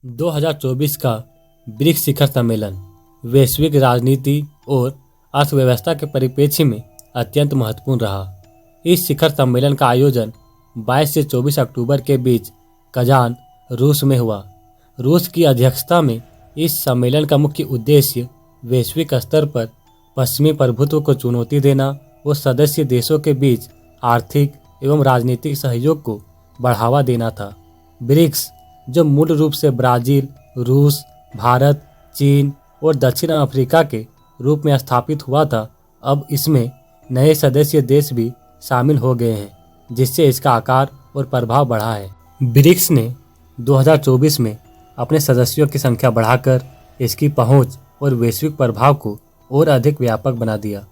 2024 का ब्रिक्स शिखर सम्मेलन वैश्विक राजनीति और अर्थव्यवस्था के परिप्रेक्ष्य में अत्यंत महत्वपूर्ण रहा। इस शिखर सम्मेलन का आयोजन 22 से 24 अक्टूबर के बीच कजान, रूस में हुआ। रूस की अध्यक्षता में इस सम्मेलन का मुख्य उद्देश्य वैश्विक स्तर पर पश्चिमी प्रभुत्व को चुनौती देना और सदस्य देशों के बीच आर्थिक एवं राजनीतिक सहयोग को बढ़ावा देना था। ब्रिक्स, जो मूल रूप से ब्राजील, रूस, भारत, चीन और दक्षिण अफ्रीका के रूप में स्थापित हुआ था, अब इसमें नए सदस्य देश भी शामिल हो गए हैं, जिससे इसका आकार और प्रभाव बढ़ा है। ब्रिक्स ने 2024 में अपने सदस्यों की संख्या बढ़ाकर इसकी पहुंच और वैश्विक प्रभाव को और अधिक व्यापक बना दिया।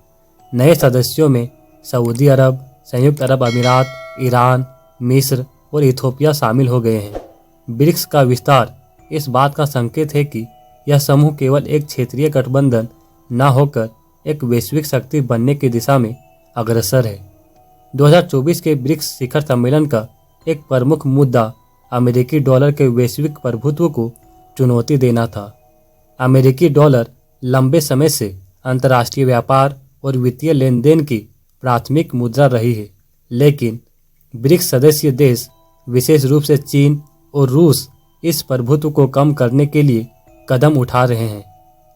नए सदस्यों में सऊदी अरब, संयुक्त अरब अमीरात, ईरान, मिस्र और इथोपिया शामिल हो गए हैं। ब्रिक्स का विस्तार इस बात का संकेत है कि यह समूह केवल एक क्षेत्रीय गठबंधन न होकर एक वैश्विक शक्ति बनने की दिशा में अग्रसर है। 2024 के ब्रिक्स शिखर सम्मेलन का एक प्रमुख मुद्दा अमेरिकी डॉलर के वैश्विक प्रभुत्व को चुनौती देना था। अमेरिकी डॉलर लंबे समय से अंतर्राष्ट्रीय व्यापार और वित्तीय लेन देन की प्राथमिक मुद्रा रही है, लेकिन ब्रिक्स सदस्य देश, विशेष रूप से चीन और रूस, इस प्रभुत्व को कम करने के लिए कदम उठा रहे हैं।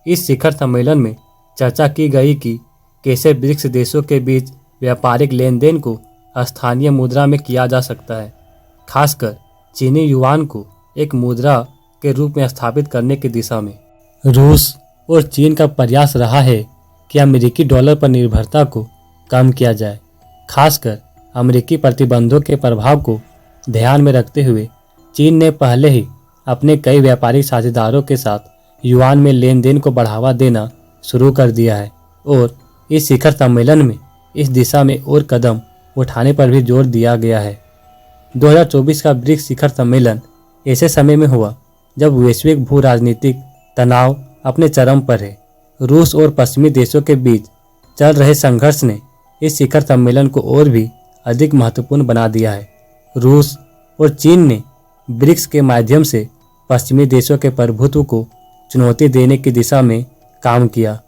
इस शिखर सम्मेलन में चर्चा की गई कि कैसे ब्रिक्स देशों के बीच व्यापारिक लेन देन को स्थानीय मुद्रा में किया जा सकता है, खासकर चीनी युआन को एक मुद्रा के रूप में स्थापित करने की दिशा में। रूस और चीन का प्रयास रहा है कि अमेरिकी डॉलर पर निर्भरता को कम किया जाए, खासकर अमेरिकी प्रतिबंधों के प्रभाव को ध्यान में रखते हुए। चीन ने पहले ही अपने कई व्यापारिक साझेदारों के साथ युआन में लेन देन को बढ़ावा देना शुरू कर दिया है और इस शिखर सम्मेलन में इस दिशा में और कदम उठाने पर भी जोर दिया गया है। 2024 का ब्रिक्स शिखर सम्मेलन ऐसे समय में हुआ जब वैश्विक भू राजनीतिक तनाव अपने चरम पर है। रूस और पश्चिमी देशों के बीच चल रहे संघर्ष ने इस शिखर सम्मेलन को और भी अधिक महत्वपूर्ण बना दिया है। रूस और चीन ने ब्रिक्स के माध्यम से पश्चिमी देशों के प्रभुत्व को चुनौती देने की दिशा में काम किया,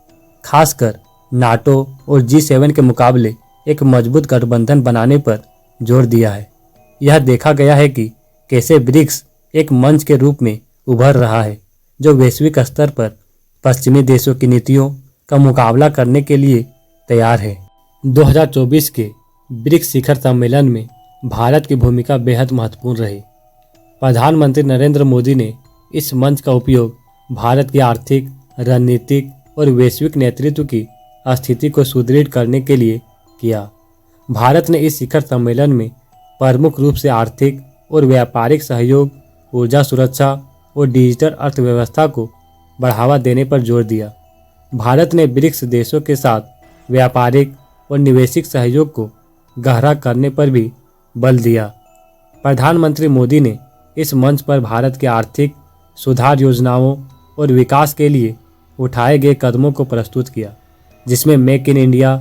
खासकर नाटो और G7 के मुकाबले एक मजबूत गठबंधन बनाने पर जोर दिया है। यह देखा गया है कि कैसे ब्रिक्स एक मंच के रूप में उभर रहा है जो वैश्विक स्तर पर पश्चिमी देशों की नीतियों का मुकाबला करने के लिए तैयार है। 2024 के ब्रिक्स शिखर सम्मेलन में भारत की भूमिका बेहद महत्वपूर्ण रही। प्रधानमंत्री नरेंद्र मोदी ने इस मंच का उपयोग भारत की आर्थिक, रणनीतिक और वैश्विक नेतृत्व की स्थिति को सुदृढ़ करने के लिए किया। भारत ने इस शिखर सम्मेलन में प्रमुख रूप से आर्थिक और व्यापारिक सहयोग, ऊर्जा सुरक्षा और डिजिटल अर्थव्यवस्था को बढ़ावा देने पर जोर दिया। भारत ने ब्रिक्स देशों के साथ व्यापारिक और निवेशिक सहयोग को गहरा करने पर भी बल दिया। प्रधानमंत्री मोदी ने इस मंच पर भारत के आर्थिक सुधार योजनाओं और विकास के लिए उठाए गए कदमों को प्रस्तुत किया, जिसमें make in India,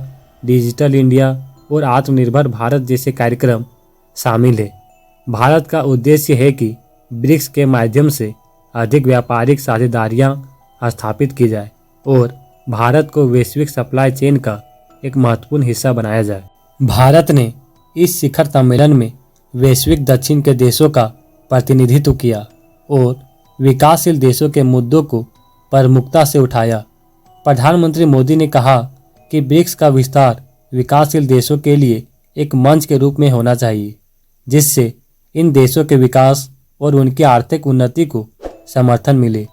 digital India और आत्मनिर्भर भारत जैसे कार्यक्रम शामिल है। भारत का उद्देश्य है कि ब्रिक्स के माध्यम से अधिक व्यापारिक साझेदारियां स्थापित की जाए और भारत को वैश्विक सप्लाई चेन का एक महत्वपूर्ण हिस्सा बनाया जाए। भारत ने इस शिखर सम्मेलन में वैश्विक दक्षिण के देशों का प्रतिनिधित्व किया और विकासशील देशों के मुद्दों को प्रमुखता से उठाया। प्रधानमंत्री मोदी ने कहा कि ब्रिक्स का विस्तार विकासशील देशों के लिए एक मंच के रूप में होना चाहिए, जिससे इन देशों के विकास और उनकी आर्थिक उन्नति को समर्थन मिले।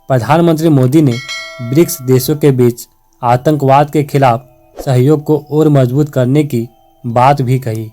प्रधानमंत्री मोदी ने ब्रिक्स देशों के बीच आतंकवाद के खिलाफ सहयोग को और मजबूत करने की बात भी कही।